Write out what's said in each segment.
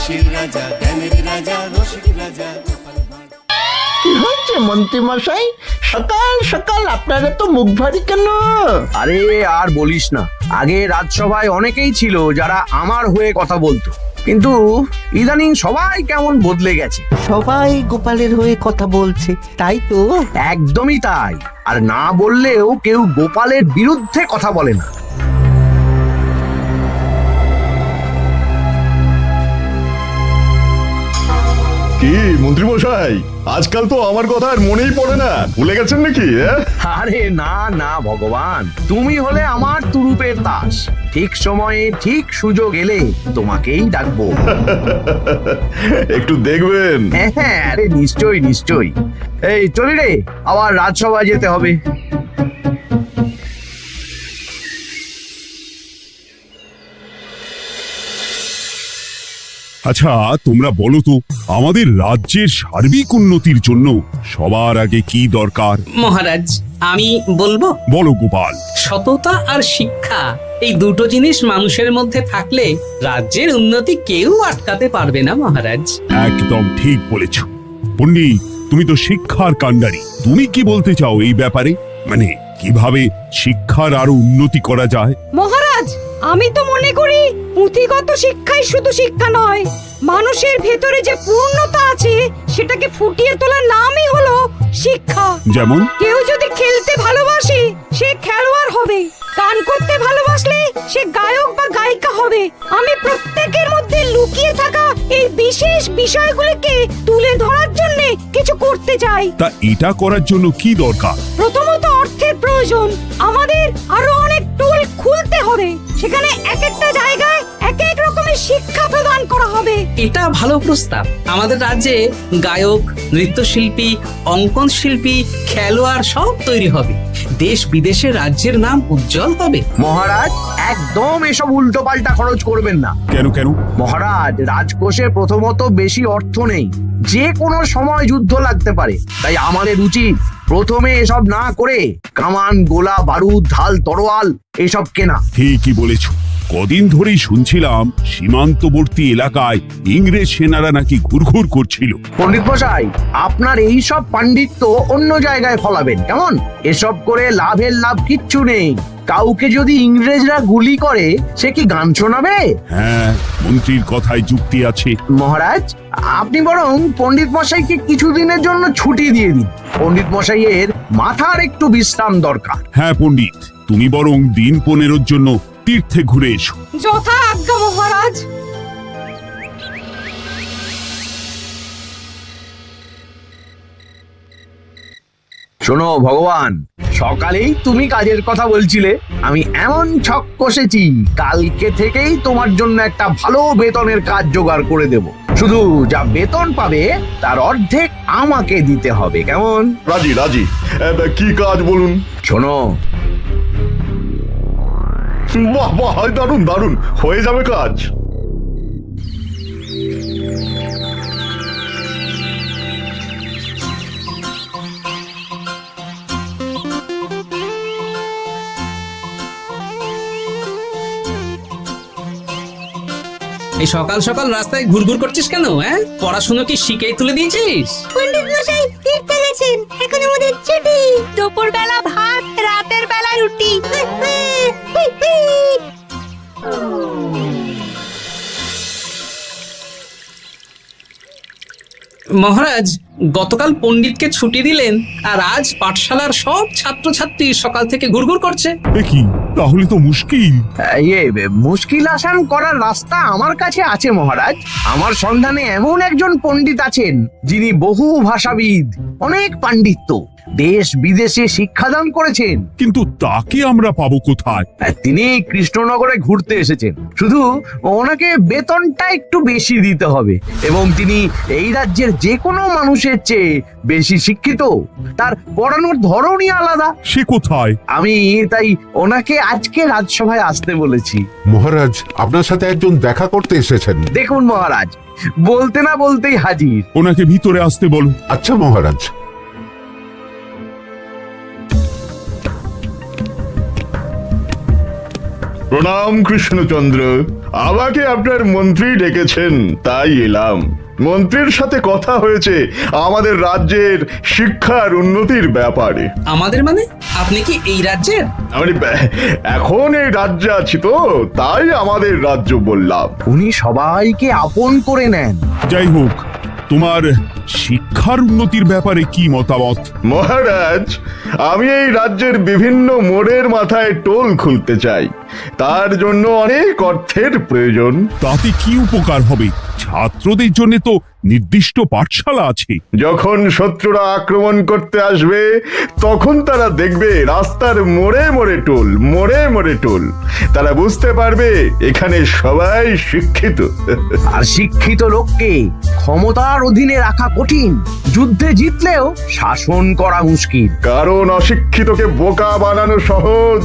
হাসির রাজা, জ্ঞানের রাজা, রসিক রাজা গোপাল ভাঁড়। কি হয়েছে মন্ত্রী মশাই, সকাল সকাল আপনারা তো মুখ ভারী কেন? আরে আর বলিস না, আগে রাজসভায় অনেকেই ছিল যারা আমার হয়ে কথা বলতো, কিন্তু ইদানিং সবাই কেমন বদলে গেছে। সবাই গোপালের হয়ে কথা বলছে, তাই তো? একদমই তাই। আর না বললেও কেউ গোপালের বিরুদ্ধে কথা বলে না। কি মন্ত্রী মশাই, আজকাল তো আমার কথা আর মনেই পড়ে না, ভুলে গেছেন নাকি? আরে না না ভগবান, তুমি হলে আমার তুরুপের তাস। ঠিক সময়ে ঠিক সুযোগ এলে তোমাকেই ডাকবো। একটু দেখবেন। হ্যাঁ, আরে নিশ্চয়ই নিশ্চয়ই। এই চলি রে, আবার রাজসভায় যেতে হবে। আচ্ছা তোমরা বলো তো, আমাদের রাজ্যের সার্বিক উন্নতির জন্য সবার আগে কি দরকার? মহারাজ, আমি বলবো। বলো গোপাল। সততা আর শিক্ষা, এই দুটো জিনিস মানুষের মধ্যে থাকলে রাজ্যের উন্নতি কেউ আটকাতে পারবে না মহারাজ। একদম ঠিক বলেছ পণ্ডিত, তুমি তো শিক্ষার কাণ্ডারি। তুমি কি বলতে চাও এই ব্যাপারে? মানে কিভাবে শিক্ষার আরো উন্নতি করা যায়? মহারাজ, আমি তো মনে করি পুঁথিগত শিক্ষাই শুধু শিক্ষা নয়, মানুষের ভেতরে যে পূর্ণতা আছে সেটাকে ফুটিয়ে তোলার নামই হলো শিক্ষা। যেমন কেউ যদি খেলতে ভালোবাসে সে খেলোয়াড় হবে, গান করতে ভালোবাসলে সে গায়ক বা গায়িকা হবে। আমি প্রত্যেকের মধ্যে লুকিয়ে থাকা এই বিশেষ বিষয়গুলিকে তুলে ধরার জন্য কিছু করতে চাই। তা এটা করার জন্য কি দরকার? প্রথমত অর্থের প্রয়োজন। আমাদের আরো অনেক টুল খুলতে হবে, সেখানে এক একটা জায়গায় এক এক রকমের শিক্ষা প্রদান করা হবে। এটা ভালো প্রস্তাব। আমাদের রাজ্যে গায়ক, নৃত্যশিল্পী, অঙ্কন শিল্পী, খেলোয়াড় সব তৈরি হবে। দেশ বিদেশে রাজ্যের নাম উজ্জ্বল হবে। মহারাজ, একদম এসব উল্টো পাল্টা খরচ করবেন না। কেন কেন? মহারাজ, রাজকোষে প্রথমত বেশি অর্থ নেই, যে কোনো সময় যুদ্ধ লাগতে পারে। তাই আমাদের উচিত প্রথমে এসব না করে কামান, গোলা বারুদ, ঢাল, তরোয়াল এসব কেনা। ঠিকই বলেছ। কদিন ধরেই শুনছিলাম সীমান্তবর্তী এলাকায় ইংরেজ সেনারা নাকি ঘুরঘুর করছিল। পণ্ডিত মশাই, আপনার এই সব পাণ্ডিত্য অন্য জায়গায় ফলাবেন কেমন? এসব করে লাভের লাভ কিচ্ছু নেই। কাউকে যদি ইংরেজরা গুলি করে সে কি গান শোনাবে? হ্যাঁ, মন্ত্রীর কথায় যুক্তি আছে। মহারাজ, আপনি বরং পণ্ডিত মশাইকে কিছুদিনের জন্য ছুটি দিয়ে দিন। পণ্ডিত মশাইয়ের মাথার একটু বিশ্রাম দরকার। হ্যাঁ পণ্ডিত, তুমি বরং দিন 15 জন্য তীর্থে ঘুরে এসো। যথা আজ্ঞা মহারাজ। শোনো ভগবান, সকালেই তুমি কাজের কথা বলছিলে, আমি এমন ছক কষেছি কালকে থেকেই তোমার জন্য একটা ভালো বেতনের কাজ জোগাড় করে দেব। শুধু যা বেতন পাবে তার অর্ধেক আমাকে দিতে হবে, কেমন? রাজি রাজি। কি কাজ বলুন? শোনো, বাহ বাহ, দারুণ দারুণ, হয়ে যাবে কাজ। এই সকাল সকাল রাস্তায় ঘুরঘুর করছিস কেন? হ্যাঁ, পড়াশুনো কি শিখেই তুলে দিয়েছিস? পণ্ডিত মশাই তীর্থে গেছেন, এখন আমাদের ছুটি। দুপুর বেলা ভাত, রাতের বেলা রুটি। মহারাজ, গতকাল পণ্ডিতকে ছুটি দিলেন আর আজ পাঠশালার সব ছাত্রছাত্রী সকাল থেকে ঘুরঘুর করছে। এ কি, তাহলে তো মুশকিল। মুশকিল আসান করার রাস্তা আমার কাছে আছে মহারাজ। আমার সন্ধানে এমন একজন পণ্ডিত আছেন যিনি বহু ভাষাবিদ, অনেক পাণ্ডিত্য, দেশ বিদেশে শিক্ষাদান করেছেন। কিন্তু তাকে আমরা পাবো কোথায়? তিনি কৃষ্ণনগরে ঘুরতে এসেছেন, শুধু ওনাকে বেতনটা একটু বেশি দিতে হবে। এবং তিনি এই রাজ্যের যে কোনো মানুষের চেয়ে বেশি শিক্ষিত, তার পড়ানোর ধরনই আলাদা। সে কোথায়? আমি তাই ওনাকে আজকে রাজসভায় আসতে বলেছি। মহারাজ, আপনার সাথে একজন দেখা করতে এসেছেন। দেখুন মহারাজ, বলতে না বলতেই হাজির। ওনাকে ভিতরে আসতে বলো। আচ্ছা মহারাজ। প্রণাম কৃষ্ণচন্দ্র, আমাকে আপনার মন্ত্রী ডেকেছেন, তাই এলাম। মন্ত্রীর সাথে কথা হয়েছে আমাদের রাজ্যের শিক্ষার উন্নতির ব্যাপারে। আমাদের মানে আপনি কি এই রাজ্যের? মানে এখন এই রাজ্যে আছি তো, তাই আমাদের রাজ্য বললাম। উনি সবাইকে আপন করে নেন। যাই হোক, তোমার শিক্ষার উন্নতির ব্যাপারে কি মতামত? মহারাজ, আমি এই রাজ্যের বিভিন্ন মোড়ের মাথায় টোল খুলতে চাই। তার জন্য অনেক অর্থের প্রয়োজন। তাতে কি উপকার হবে? ছাত্রদের জন্য তো নির্দিষ্ট পাঠশালা আছে। যখন শত্রুরা আক্রমণ করতে আসবে, তখন তারা দেখবে রাস্তার মোড়ে মোড়ে টোল, মোড়ে মোড়ে টোল। তারা বুঝতে পারবে এখানে সবাই শিক্ষিত। আর শিক্ষিত লোককে ক্ষমতার অধীনে রাখা কঠিন, যুদ্ধে জিতলেও শাসন করা মুশকিল। কারণ অশিক্ষিতকে বোকা বানানো সহজ,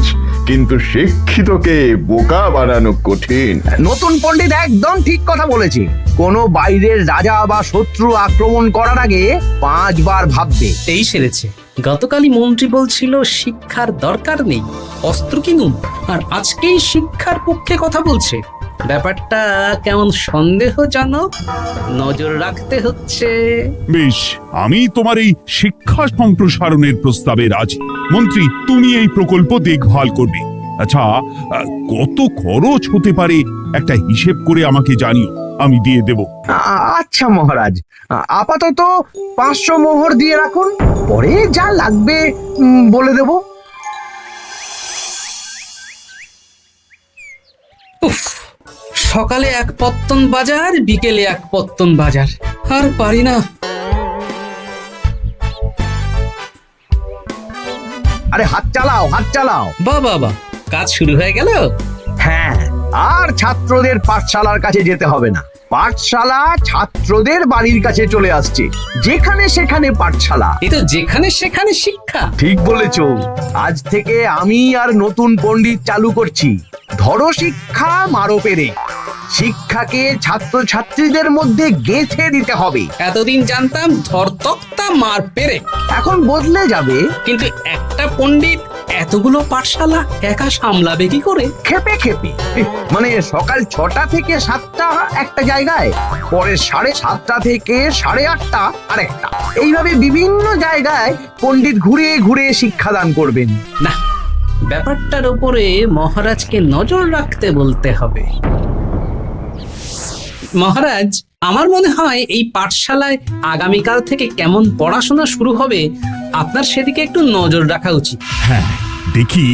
কিন্তু শিক্ষিতকে বোকা বানানো কঠিন। নতুন পণ্ডিত একদম ঠিক কথা বলেছে। কোনো বাইরের রাজা বা শত্রু আক্রমণ করার আগে 5 বার ভাববে। এই সেরেছে। গতকালই মন্ত্রী বলছিল শিক্ষার দরকার নেই, অস্ত্র কিনুন, আর আজকেই শিক্ষার পক্ষে কথা বলছে। ব্যাপারটা কেমন সন্দেহজনক, নজর রাখতে হচ্ছে। বেশ, আমি তোমার এই শিক্ষা সম্প্রসারণের প্রস্তাবে রাজি। মন্ত্রী, তুমি এই প্রকল্প দেখভাল করবে। আচ্ছা, কত খরচ হতে পারে একটা হিসেব করে আমাকে জানিও, আমি দিয়ে দেব। আচ্ছা মহারাজ, আপাতত 500 মোহর দিয়ে রাখুন, পরে যা লাগবে বলে দেব। উফ, সকালে এক পত্তন বাজার, বিকেলে এক পত্তন বাজার, আর পারি না। আরে হাত চালাও, হাত চালাও। বাবা, কাজ শুরু হয়ে গেল। হ্যাঁ, আর ছাত্রদের পাঠশালার কাছে যেতে হবে না। পাঠশালা ছাত্রদের বাড়ির কাছে চলে আসছে। যেখানে সেখানে পাঠশালা। এই তো যেখানে সেখানে শিক্ষা। ঠিক বলেছ। আজ থেকে আমি আর নতুন পণ্ডিত চালু করছি। ধরো শিক্ষা, মারো পেরে। শিক্ষাকে ছাত্রছাত্রীদের মধ্যে গেঁথে দিতে হবে। এতদিন জানতাম ধর তক্তা মার পেরে, এখন বদলে যাবে। কিন্তু একটা পণ্ডিত এতগুলো পাঠশালা একা সামলাবে কি করে? খেপে খেপে। মানে সকাল 6টা থেকে 7টা একটা জায়গায়, পরে 7:30 থেকে 8:30 আরেকটা। এইভাবে বিভিন্ন জায়গায় পণ্ডিত ঘুরে ঘুরে শিক্ষাদান করবেন। না, ব্যাপারটার উপরে মহারাজকে নজর রাখতে বলতে হবে। মহারাজ, আমার মনে হয় এই পাঠশালায় আগামীকাল থেকে কেমন পড়াশোনা শুরু হবে, আপনার সেদিকে একটু নজর রাখা উচিত। হ্যাঁ, দেখি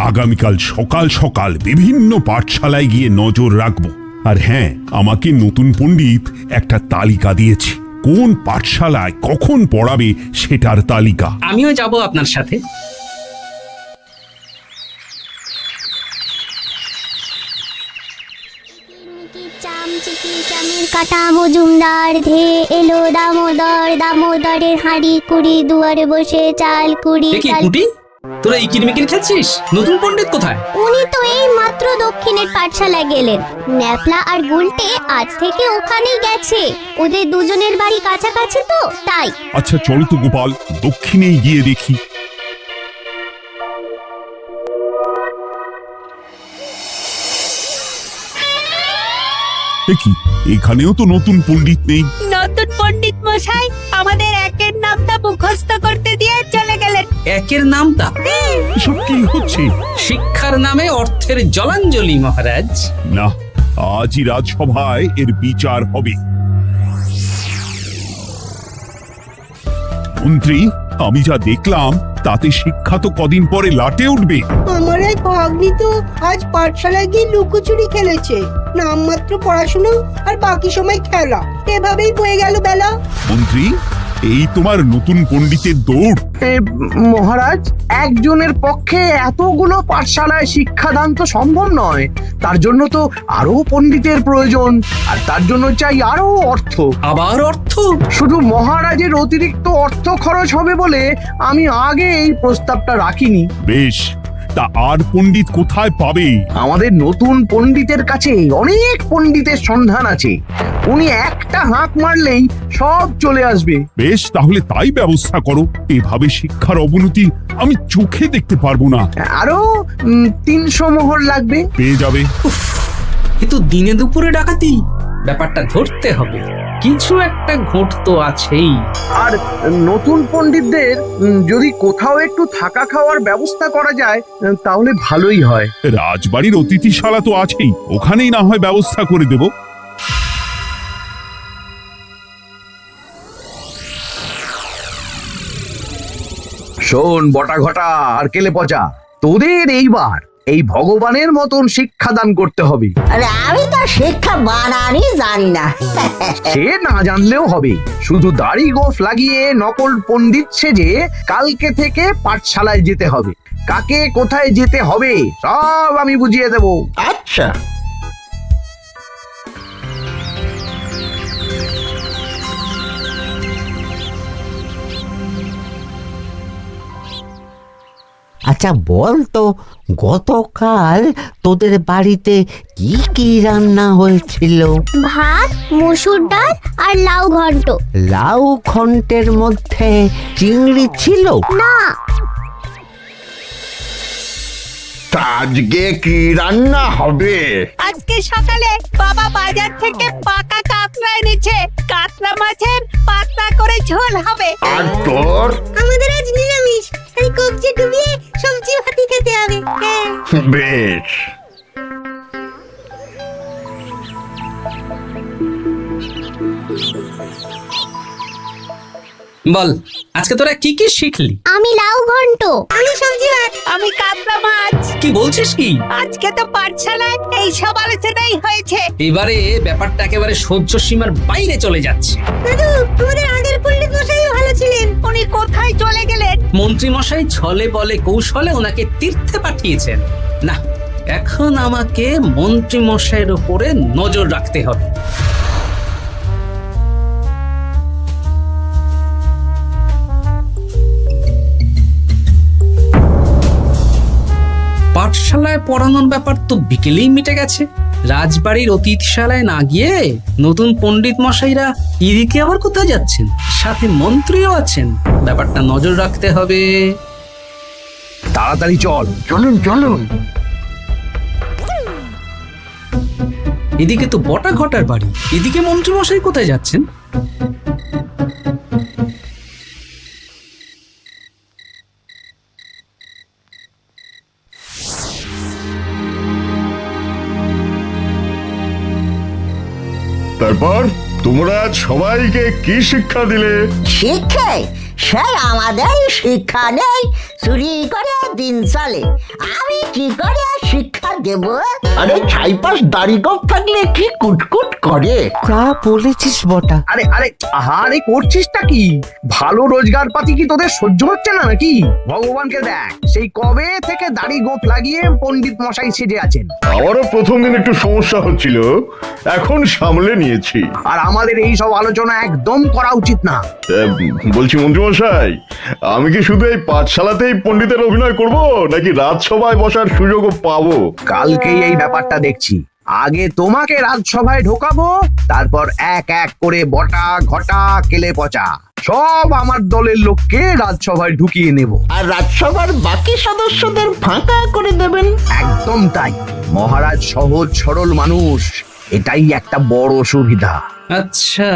আগামীকাল সকাল সকাল বিভিন্ন পাঠশালায় গিয়ে নজর রাখবো। আর হ্যাঁ, আমাকে নতুন পণ্ডিত একটা তালিকা দিয়েছে, কোন পাঠশালায় কখন পড়াবে সেটার তালিকা। আমিও যাব আপনার সাথে। কাটা মজুমদার ধে এলো দামোদর, দামোদরের হাঁড়ি কুড়ি, দুয়ারে বসে চাল কুড়ি। কুটি, তোরা এই কিরমিকির খেলছিস? নতুন পণ্ডিত কোথায়? উনি তো এই মাত্র দক্ষিণের পাঠশালায় গেলেন। ন্যাপলা আর গুলটে আজ থেকে ওখানেই গেছে। ওদের দুজনের বাড়ি কাছাকাছি তো, তাই। আচ্ছা চলো তো গোপাল, দক্ষিণেই গিয়ে দেখি। দেখি এখানেও তো নতুন পণ্ডিত নেই। নতুন পণ্ডিত মশাই আমাদের একের নামটা মুখস্থ করতে দিয়ে চলে গেলেন। একের নামটা? এসব কি হচ্ছে? শিক্ষার নামে অর্থের জলাঞ্জলি মহারাজ। না, আজই রাজসভায় এর বিচার হবে। মন্ত্রী, আমি যা দেখলাম তাতে শিক্ষা তো কদিন পরে লাটে উঠবে। আমার এক ভাগ্নি তো আজ পাঠশালায় গিয়ে লুকোচুরি খেলেছে। নামমাত্র পড়াশোনা আর বাকি সময় খেলা, এভাবেই বয়ে গেল বেলা। মন্ত্রী, এই তোমার নতুন পণ্ডিতের দৌড়। মহারাজ, একজনের পক্ষে এতগুলো পাঠশালায় শিক্ষাদান তো সম্ভব নয়। তার জন্য তো আরো পণ্ডিতের প্রয়োজন, আর তার জন্য চাই আরো অর্থ। আবার অর্থ? শুধু মহারাজের অতিরিক্ত অর্থ খরচ হবে বলে আমি আগে এই প্রস্তাবটা রাখিনি। বেশ, তা আর পণ্ডিত কোথায় পাবে? আমাদের নতুন পণ্ডিতের কাছে অনেক পণ্ডিতের সন্ধান আছে। উনি একটা হাঁক মারলেই সব চলে আসবে। বেশ, তাহলে তাই ব্যবস্থা করো। এভাবে শিক্ষার অবনতি আমি চোখে দেখতে পারবো না। আরো 300 মোহর লাগবে। পেয়ে যাবে। কিন্তু দিনে দুপুরে ডাকাতি, ব্যাপারটা ধরতে হবে। কিছু একটা ঘোট তো আছেই। আর নতুন পণ্ডিতদের যদি কোথাও একটু থাকা খাওয়ার ব্যবস্থা করা যায় তাহলে ভালোই হয়। রাজবাড়ির অতিথিশালা তো আছেই, ওখানেই না হয় ব্যবস্থা করে দেব। শোন বটা ঘটা আর কেলে পচা, তোদের এইবার এই ভগবানের মতন শিক্ষাদান করতে হবে। আরে আমি তো শিক্ষা বানানই জানি না। সে না জানলেও হবে, শুধু দাড়ি গোঁফ লাগিয়ে নকল পণ্ডিত সেজে কালকে থেকে পাঠশালায় যেতে হবে। কাকে কোথায় যেতে হবে সব আমি বুঝিয়ে দেব। আচ্ছা, আচ্ছা বল তো, গতকাল তোদের বাড়িতে কি কি রান্না হয়েছিল? ভাত, মসুর ডাল আর লাউ ঘন্ট। লাউ ঘন্টের মধ্যে চিংড়ি ছিল? না। তা আজকে কি রান্না হবে? আজকে সকালে বাবা বাজার থেকে পাকা কাতলা এনেছে। কাতলা মাছের পাতলা করে ঝোল হবে। আর তোর? আমাদের আজ নিরামিষ, এই কবজি ডুবিয়ে সবজি ভাতি খেতে হবে। বেশ। বল, আজকে তোরা কি কি শিখলি? আমি লাউ ঘন্ট। আমি সবজি ভাত। আমি কাতলা মাছ। কি বলছিস কি? আজকে তো পাঠশালায় এই সব আলোচনাই হয়েছে। এবারে ব্যাপারটা একেবারে সহ্য সীমার বাইরে চলে যাচ্ছে। দাদু, আমাদের আগের পণ্ডিত মশাই ভালো ছিলেন। উনি কোথায় চলে গেলেন? মন্ত্রী মশাই ছলে বলে কৌশলে ওনাকে তীর্থে পাঠিয়েছেন। না, এখন আমাকে মন্ত্রী মশাইয়ের উপরে নজর রাখতে হবে। পাঠশালায় পড়ানোর ব্যাপার তো বিকেলেই মিটে গেছে। রাজবাড়ির অতিথিশালায় না গিয়ে নতুন পণ্ডিত মশাইরা এদিকে আবার কোথায় যাচ্ছেন? সাথে মন্ত্রীও আছেন, ব্যাপারটা নজর রাখতে হবে। তাড়াতাড়ি চল। চলুন চলুন। এদিকে তো বটা ঘটার বাড়ি, এদিকে মন্ত্রী মশাই কোথায় যাচ্ছেন? তারপর তোমরা সবাইকে কি শিক্ষা দিলে? শিক্ষে সে আমাদের শিক্ষা নেই, চুরি করে দিন চলে। আমি কি করে শিক্ষা দেব? আরে ছাইপাশ দাড়ি গোঁফ থাকলে কি কুটকুট করে। তা বলেছিস বটা। আরে আরে আহারে করছিসটা কি? ভালো রোজগার পাতি কি তোদের সহ্য হচ্ছে না নাকি? ভগবানকে দেখ, সেই কবে থেকে দাড়ি গোঁফ লাগিয়ে পণ্ডিত মশাই সেজে আছেন। আমারও প্রথম দিন একটু সমস্যা হচ্ছিল, এখন সামলে নিয়েছি। আর আমাদের এই সব আলোচনা একদম করা উচিত না। বলছি মন্ত্রীমশাই, আমি কি শুধু এই পাঠশালাতেই পণ্ডিতের অভিনয় করব, নাকি রাজসভায় বসার সুযোগও পাবো? কালকেই এই ব্যাপারটা দেখছি। আগে তোমাকে রাজসভায় ঢোকাবো, তারপর এক এক করে বটা ঘটা কেলে পচা সব আমার দলের লোককে রাজসভায় ঢুকিয়ে নেব। আর রাজসভার বাকি সদস্যদের ফাঁকা করে দেবেন। একদম তাই। মহারাজ সহজ সরল মানুষ, এটাই একটা বড় সুবিধা। আচ্ছা,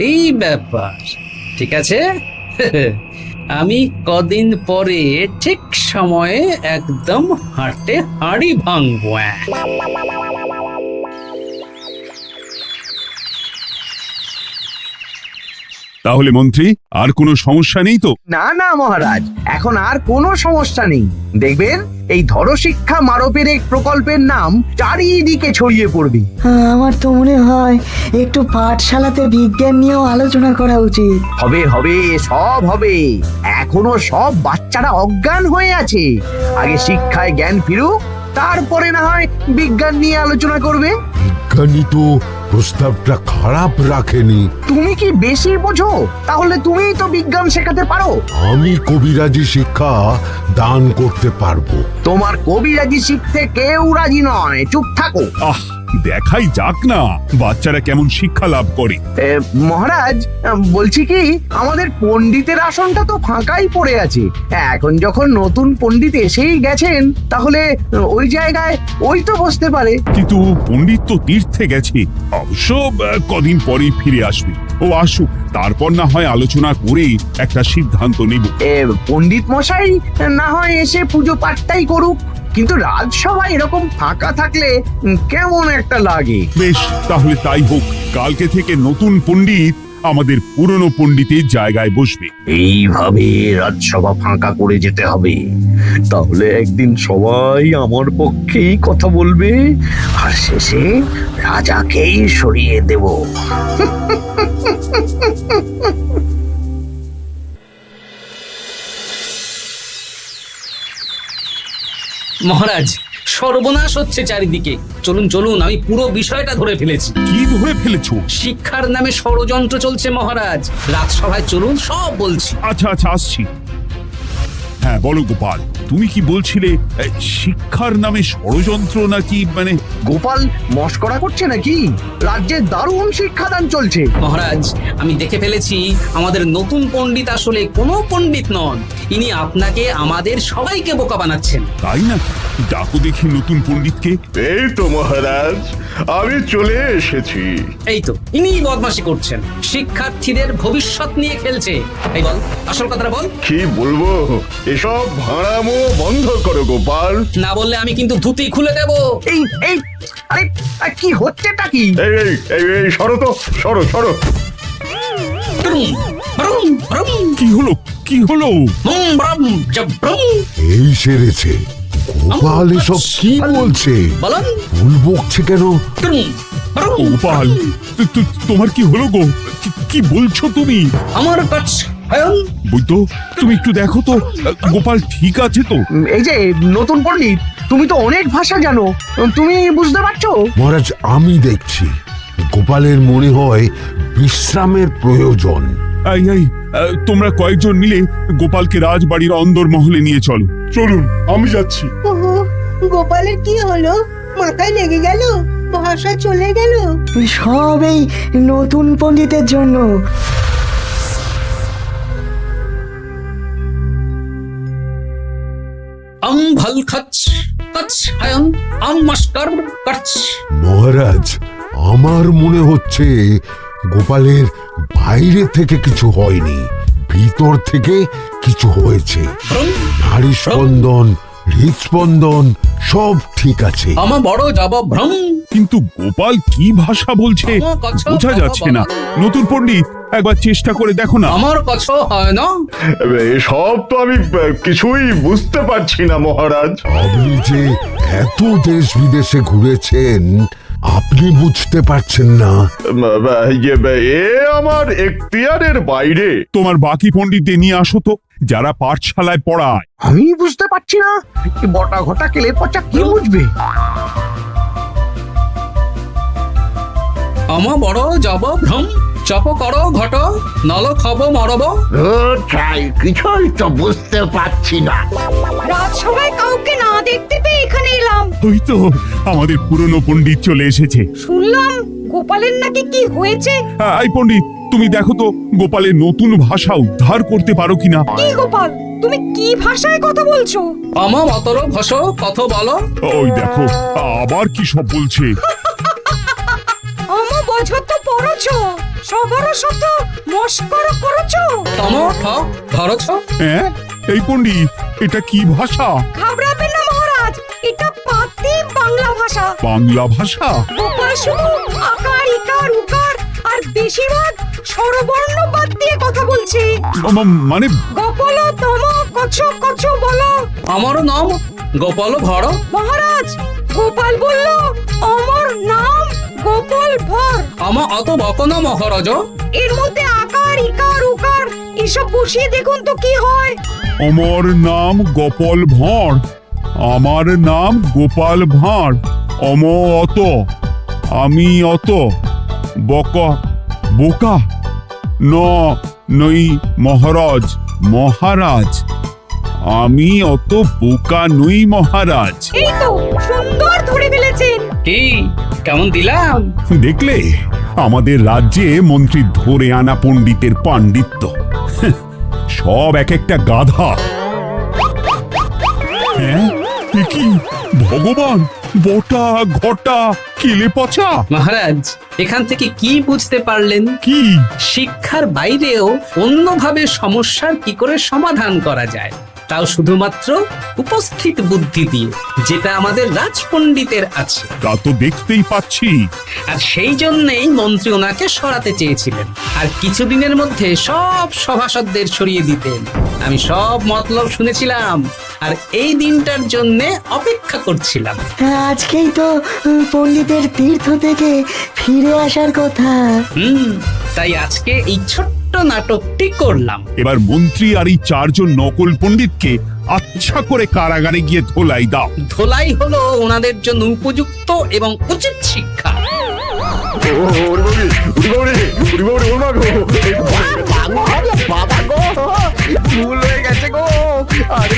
এই ব্যাপার। ঠিক আছে, আমি কদিন পরে ঠিক সময়ে একদম হাটে হাড়ি ভাঙবো। তাহলে মন্ত্রী, আর কোনো সমস্যা নেই তো? না না মহারাজ, এখন আর কোনো সমস্যা নেই। দেখবেন এই ধরশিক্ষা মারপের এক প্রকল্পের নাম চারিদিকে ছড়িয়ে পড়বে। আমার তো মনে হয় একটু পাঠশালাতে বিজ্ঞান নিয়েও আলোচনা করা উচিত। হবে হবে, সব হবে। এখনো সব বাচ্চারা অজ্ঞান হয়ে আছে। আগে শিক্ষায় জ্ঞান ফিরুক, তারপরে না হয় বিজ্ঞান নিয়ে আলোচনা করবে। বিজ্ঞানী তো প্রস্তাবটা খারাপ রাখেনি। তুমি কি বেশি বোঝো? তাহলে তুমিই তো বিজ্ঞান শেখাতে পারো। আমি কবিরাজি শিক্ষা দান করতে পারবো। তোমার কবিরাজি শিখতে কেউ রাজি নয়, চুপ থাকো। আহ, দেখাই যাক না বাচ্চারা কেমন শিক্ষা লাভ করে। মহারাজ, বলছি কি, আমাদের পণ্ডিতের আসনটা তো ফাঁকাই পড়ে আছে। এখন যখন নতুন পণ্ডিত এসেই গেছেন, তাহলে ওই জায়গায় ওই তো বসতে পারে। কিন্তু পণ্ডিত তো তীর্থে গেছে, অবশ্য কদিন পরেই ফিরে আসবে। ও আসুক, তারপর না হয় আলোচনা করে একটা সিদ্ধান্ত নেব। পণ্ডিত মশাই না হয় এসে পুজো পাঠটাই করুক, কিন্তু রাজসভায় এরকম ফাঁকা থাকলে কেমন একটা লাগে। বেশ, তাহলে তাই হোক। কালকে থেকে নতুন পণ্ডিত আমাদের পুরনো পণ্ডিতের জায়গায় বসবে। এইভাবে রাজসভা ফাঁকা করে যেতে হবে, তাহলে একদিন সবাই আমার পক্ষেই কথা বলবে, আর শেষে রাজাকেই সরিয়ে দেব। মহারাজ, সর্বনাশ হচ্ছে চারিদিকে। চলুন চলুন, আমি পুরো বিষয়টা ধরে ফেলেছি। কি ধরে ফেলেছো? শিক্ষার নামে ষড়যন্ত্র চলছে মহারাজ। রাজসভায় চলুন, সব বলছি। আচ্ছা আচ্ছা, আসছি। হ্যাঁ বলো গোপাল, তুমি কি বলছিলে? শিক্ষার নামে ষড়যন্ত্র নাকি? মানে গোপাল মস্করা করছে নাকি? রাজ্যে দারুণ শিক্ষাদান চলছে। মহারাজ, আমি দেখে ফেলেছি আমাদের নতুন পণ্ডিত আসলে কোনো পণ্ডিত নন। ইনি আপনাকে, আমাদের সবাইকে বোকা বানাচ্ছেন। তাই নাকি? ডাকো দেখি নতুন পণ্ডিতকে। এই তো মহারাজ, আমি চলে এসেছি। এই তো ইনিই বদমাশি করছেন, শিক্ষার্থীদের ভবিষ্যৎ নিয়ে খেলছে। এই বল, আসল কথাটা বল। কি বলবো, এসব ভাড়ামো বন্ধ করো গোপাল। না বললে আমি কিন্তু ধুতি খুলে দেব। এই এই আরে কি হচ্ছেটা কি? এই এই এই এই সরো তো, সরো সরো। ব্রুম, ব্রুম, ব্রুম, কি হলো? কি হলো? ব্রুম, ব্রুম, ব্রুম। এই সেরেছে। গোপাল এসব কি বলছে? বলুন। ভুল বকছে কেন? ব্রুম, ব্রুম। গোপাল, তোমার কি হলো গো? কি বলছো তুমি? আমার কাছে বৈদ্য, তুমি একটু দেখো তো গোপাল ঠিক আছে তো? এই যে নতুন পণ্ডিত, তুমি তো অনেক ভাষা জানো, তুমি বুঝতে পারছো? মহারাজ, আমি দেখছি গোপালের মনে হয় বিশ্রামের প্রয়োজন। এই এই, তোমরা কয়েকজন মিলে গোপালকে রাজবাড়ির অন্দরমহলে নিয়ে চলো। চলুন, আমি যাচ্ছি। ওহো, গোপালের কি হলো? মাথায় লেগে গেল? ভাষা চলে গেল? সব এই নতুন পণ্ডিতের জন্য। আম ভাল খাচ কাচ আয়ন আম মাস্টার কাচ। মহারাজ, আমার মনে হচ্ছে গোপালের বাইরে থেকে কিছু হয়নি, ভিতর থেকে কিছু হয়েছে। নারী স্পন্দন, হৃদস্পন্দন সব ঠিক আছে। আমার বড় যাব ভ্রম। কিন্তু গোপাল কি ভাষা বলছে বোঝা যাচ্ছে না। নতুন পণ্ডিত, একবার চেষ্টা করে দেখো না। আমার কথা হয় না। এসব তো আমি কিছুই বুঝতে পারছি না মহারাজ। আপনি যে এত দেশ বিদেশে ঘুরেছেন, আপনি বুঝতে পারছেন না? এ আমার এখতিয়ারের বাইরে। তোমার বাকি পণ্ডিতদের নিয়ে আসো তো, যারা পাঠশালায় পড়ায়। আমি বুঝতে পারছি না, বটা ঘটা কেলে পচা কি বুঝবে? আমার বড় যাব ভ্রম। চপ করো ঘট, নল খাব মরব। কিছুই তো বুঝতে পারছি না। রাজসভায় কাউকে না দেখতে পেয়ে এখানে এলাম। ওই তো আমাদের পুরনো পণ্ডিত চলে এসেছে। শুনলাম গোপালের নাকি কি হয়েছে। এই পণ্ডিত, তুমি দেখো তো গোপালের নতুন ভাষা উদ্ধার করতে পারো কিনা। কি গোপাল, তুমি কি ভাষায় কথা বলছো? আমার মতর ভাষ কথা বলো। ওই দেখো আবার কি সব বলছে। আমো বোঝো তো পড়ছো, সবার সাথে মস্করা করছো। তমো ঠ ধরছ। হ্যাঁ, এই পণ্ডিত, এটা কি ভাষা? ঘাবড়াবেন না মহারাজ, এটা পাতি বাংলা ভাষা। বাংলা ভাষা? গোপাল শুধু আকার ইকার উকার আর বেশিরভাগ স্বরবর্ণ বাদ দিয়ে কথা বলছে। মানে গোপাল তম কছ কছ বলো। আমার নাম গোপাল ভর। মহারাজ, গোপাল বলল আমার নাম গোপাল ভর। আমার অত বকনা মহারাজ। এর মধ্যে আকার ইকার উকার এসব বসিয়ে দেখুন তো কি হয়। আমার নাম গোপাল ভাঁড়। আমার নাম গোপাল ভাঁড়। অত, আমি অত বকা বোকা নই মহারাজ। মহারাজ, আমি অত বোকা নই মহারাজ। এই তো সুন্দর ধরে ফেলেছেন। কি কেমন দিলাম? দেখলে আমাদের রাজ্যে মন্ত্রী ধরে আনা পণ্ডিতের পাণ্ডিত্য। হ্যাঁ, সব এক একটা গাধা। হ্যাঁ, এ কি ভগবান, বটা ঘটা কেলে পচা। মহারাজ, এখান থেকে কি বুঝতে পারলেন? কি? শিক্ষার বাইরেও অন্যভাবে সমস্যার কি করে সমাধান করা যায়, তাও শুধুমাত্র উপস্থিত বুদ্ধি দিয়ে, যেটা আমাদের রাজপণ্ডিতের আছে। তা তো দেখতেই পাচ্ছি। আর সেই জন্যেই মন্ত্রী ওনাকে সরাতে চেয়েছিলেন, আর কিছুদিনের মধ্যে সব সভাসদদের সরিয়ে দিতেন। আমি সব মতলব শুনেছিলাম, আর এই দিনটার জন্যে অপেক্ষা করছিলাম। আজকেই তো পণ্ডিতের তীর্থ থেকে ফিরে আসার কথা। তাই আজকে এই ছোট্ট নাটকটি করলাম। এবার মন্ত্রী আর এই 4 জন নকল পণ্ডিতকে আচ্ছা করে কারাগারে গিয়ে ধোলাই দাও। ধোলাই হলো ওনাদের জন্য উপযুক্ত এবং উচিত শিক্ষা। বাবা গো, ভুল হয়ে গেছে গো। আরে